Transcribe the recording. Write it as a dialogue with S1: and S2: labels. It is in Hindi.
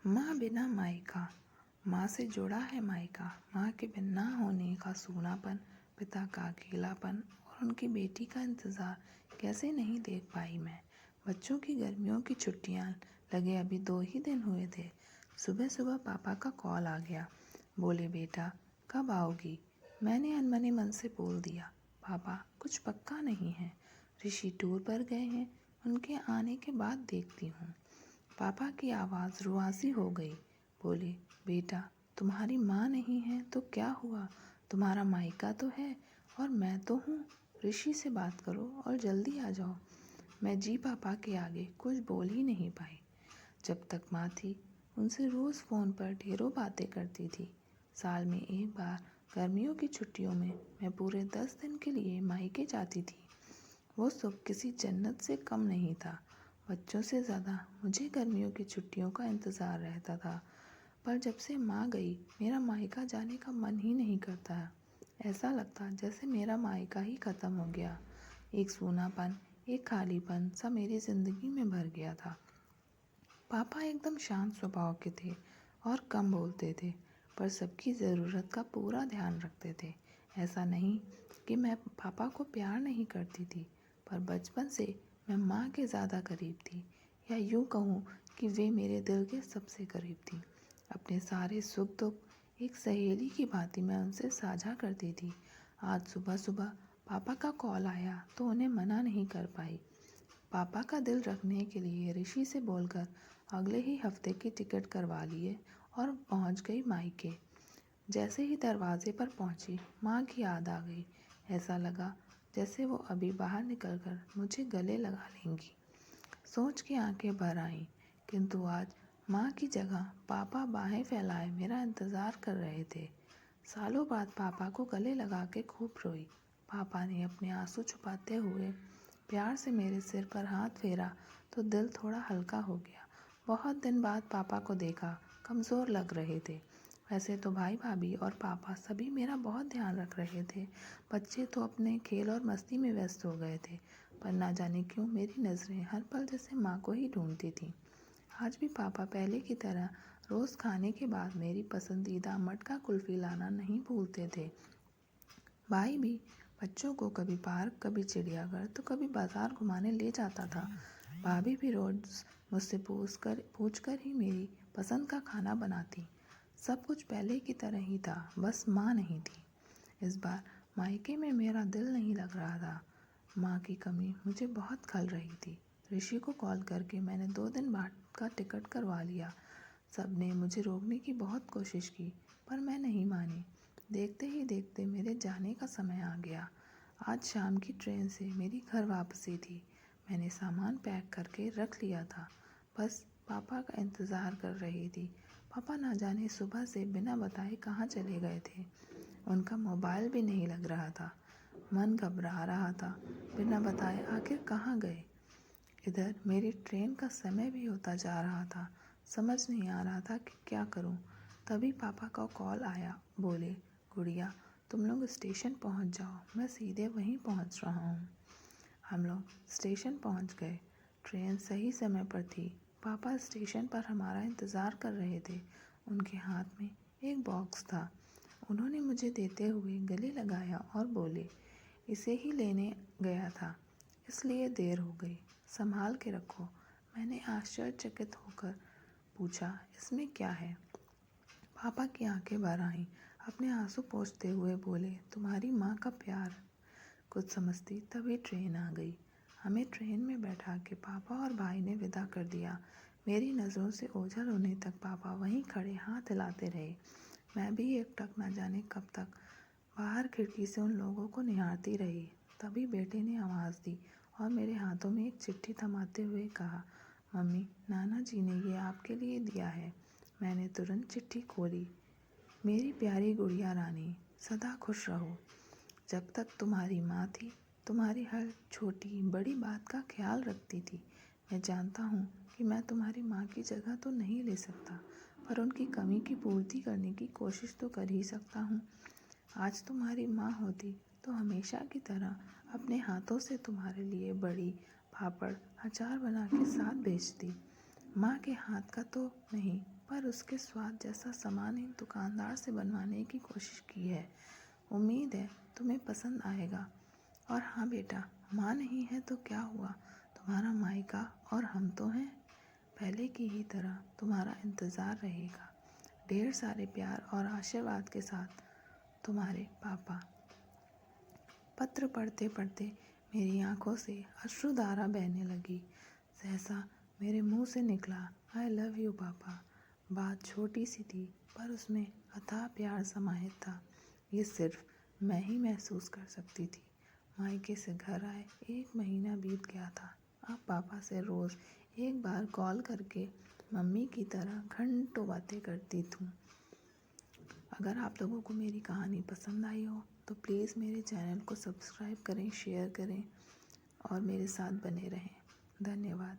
S1: माँ बिना मायका। माँ से जुड़ा है मायका। माँ के बिन ना होने का सूनापन, पिता का अकेलापन और उनकी बेटी का इंतज़ार कैसे नहीं देख पाई मैं। बच्चों की गर्मियों की छुट्टियाँ लगे अभी 2 ही दिन हुए थे। सुबह सुबह पापा का कॉल आ गया। बोले, बेटा कब आओगी? मैंने अनमने मन से बोल दिया, पापा कुछ पक्का नहीं है, ऋषि टूर पर गए हैं, उनके आने के बाद देखती हूँ। पापा की आवाज़ रुआसी हो गई। बोले, बेटा तुम्हारी माँ नहीं है तो क्या हुआ, तुम्हारा मायका तो है और मैं तो हूँ। ऋषि से बात करो और जल्दी आ जाओ। मैं जी पापा के आगे कुछ बोल ही नहीं पाई। जब तक माँ थी उनसे रोज़ फ़ोन पर ढेरों बातें करती थी। साल में एक बार गर्मियों की छुट्टियों में मैं पूरे 10 दिन के लिए मायके जाती थी। वो सुख किसी जन्नत से कम नहीं था। बच्चों से ज़्यादा मुझे गर्मियों की छुट्टियों का इंतज़ार रहता था। पर जब से माँ गई मेरा मायका जाने का मन ही नहीं करता। ऐसा लगता जैसे मेरा मायका ही ख़त्म हो गया। एक सूनापन, एक खालीपन सा मेरी ज़िंदगी में भर गया था। पापा एकदम शांत स्वभाव के थे और कम बोलते थे, पर सबकी ज़रूरत का पूरा ध्यान रखते थे। ऐसा नहीं कि मैं पापा को प्यार नहीं करती थी, पर बचपन से मैं माँ के ज़्यादा करीब थी, या यूँ कहूँ कि वे मेरे दिल के सबसे करीब थी। अपने सारे सुख दुख एक सहेली की भांति मैं उनसे साझा करती थी। आज सुबह सुबह पापा का कॉल आया तो उन्हें मना नहीं कर पाई। पापा का दिल रखने के लिए ऋषि से बोलकर अगले ही हफ्ते की टिकट करवा लिए और पहुंच गई मायके। जैसे ही दरवाजे पर पहुंची माँ की याद आ गई। ऐसा लगा जैसे वो अभी बाहर निकलकर मुझे गले लगा लेंगी। सोच के आंखें भर आईं, किंतु आज माँ की जगह पापा बाहें फैलाए मेरा इंतज़ार कर रहे थे। सालों बाद पापा को गले लगा के खूब रोई। पापा ने अपने आंसू छुपाते हुए प्यार से मेरे सिर पर हाथ फेरा तो दिल थोड़ा हल्का हो गया। बहुत दिन बाद पापा को देखा, कमज़ोर लग रहे थे। वैसे तो भाई भाभी और पापा सभी मेरा बहुत ध्यान रख रहे थे। बच्चे तो अपने खेल और मस्ती में व्यस्त हो गए थे, पर ना जाने क्यों मेरी नज़रें हर पल जैसे माँ को ही ढूंढती थीं। आज भी पापा पहले की तरह रोज़ खाने के बाद मेरी पसंदीदा मटका कुल्फ़ी लाना नहीं भूलते थे। भाई भी बच्चों को कभी पार्क, कभी चिड़ियाघर तो कभी बाजार घुमाने ले जाता था। भाभी भी रोज़ मुझसे पूछकर ही मेरी पसंद का खाना बनाती। सब कुछ पहले की तरह ही था, बस माँ नहीं थी। इस बार मायके में मेरा दिल नहीं लग रहा था। माँ की कमी मुझे बहुत खल रही थी। ऋषि को कॉल करके मैंने 2 दिन बाद का टिकट करवा लिया। सबने मुझे रोकने की बहुत कोशिश की, पर मैं नहीं मानी। देखते ही देखते मेरे जाने का समय आ गया। आज शाम की ट्रेन से मेरी घर वापसी थी। मैंने सामान पैक करके रख लिया था, बस पापा का इंतज़ार कर रही थी। पापा ना जाने सुबह से बिना बताए कहाँ चले गए थे। उनका मोबाइल भी नहीं लग रहा था। मन घबरा रहा था, बिना बताए आखिर कहाँ गए। इधर मेरी ट्रेन का समय भी होता जा रहा था। समझ नहीं आ रहा था कि क्या करूं। तभी पापा का कॉल आया। बोले, गुड़िया तुम लोग स्टेशन पहुंच जाओ, मैं सीधे वहीं पहुंच रहा हूं। हम लोग स्टेशन पहुंच गए। ट्रेन सही समय पर थी। पापा स्टेशन पर हमारा इंतज़ार कर रहे थे। उनके हाथ में एक बॉक्स था। उन्होंने मुझे देते हुए गले लगाया और बोले, इसे ही लेने गया था, इसलिए देर हो गई, संभाल के रखो। मैंने आश्चर्यचकित होकर पूछा, इसमें क्या है? पापा की आंखें भर आईं। अपने आंसू पोंछते हुए बोले, तुम्हारी माँ का प्यार। कुछ समझती तभी ट्रेन आ गई। हमें ट्रेन में बैठा के पापा और भाई ने विदा कर दिया। मेरी नज़रों से ओझल होने तक पापा वहीं खड़े हाथ हिलाते रहे। मैं भी एकटक न जाने कब तक बाहर खिड़की से उन लोगों को निहारती रही। तभी बेटे ने आवाज़ दी और मेरे हाथों में एक चिट्ठी थमाते हुए कहा, मम्मी नाना जी ने ये आपके लिए दिया है। मैंने तुरंत चिट्ठी खोली। मेरी प्यारी गुड़िया रानी, सदा खुश रहो। जब तक तुम्हारी माँ थी तुम्हारी हर छोटी बड़ी बात का ख्याल रखती थी। मैं जानता हूँ कि मैं तुम्हारी माँ की जगह तो नहीं ले सकता, पर उनकी कमी की पूर्ति करने की कोशिश तो कर ही सकता हूँ। आज तुम्हारी माँ होती तो हमेशा की तरह अपने हाथों से तुम्हारे लिए बड़ी पापड़ अचार बना के साथ भेजती। माँ के हाथ का तो नहीं, पर उसके स्वाद जैसा सामान एक दुकानदार से बनवाने की कोशिश की है। उम्मीद है तुम्हें पसंद आएगा। और हाँ बेटा, माँ नहीं है तो क्या हुआ, तुम्हारा मायका और हम तो हैं। पहले की ही तरह तुम्हारा इंतज़ार रहेगा। ढेर सारे प्यार और आशीर्वाद के साथ, तुम्हारे पापा। पत्र पढ़ते पढ़ते मेरी आंखों से अश्रुधारा बहने लगी। सहसा मेरे मुंह से निकला, आई लव यू पापा। बात छोटी सी थी पर उसमें अथाह प्यार समाहित था। ये सिर्फ मैं ही महसूस कर सकती थी। मायके से घर आए 1 महीना बीत गया था। अब पापा से रोज़ एक बार कॉल करके मम्मी की तरह घंटों बातें करती थूँ। अगर आप लोगों को मेरी कहानी पसंद आई हो तो प्लीज़ मेरे चैनल को सब्सक्राइब करें, शेयर करें और मेरे साथ बने रहें। धन्यवाद।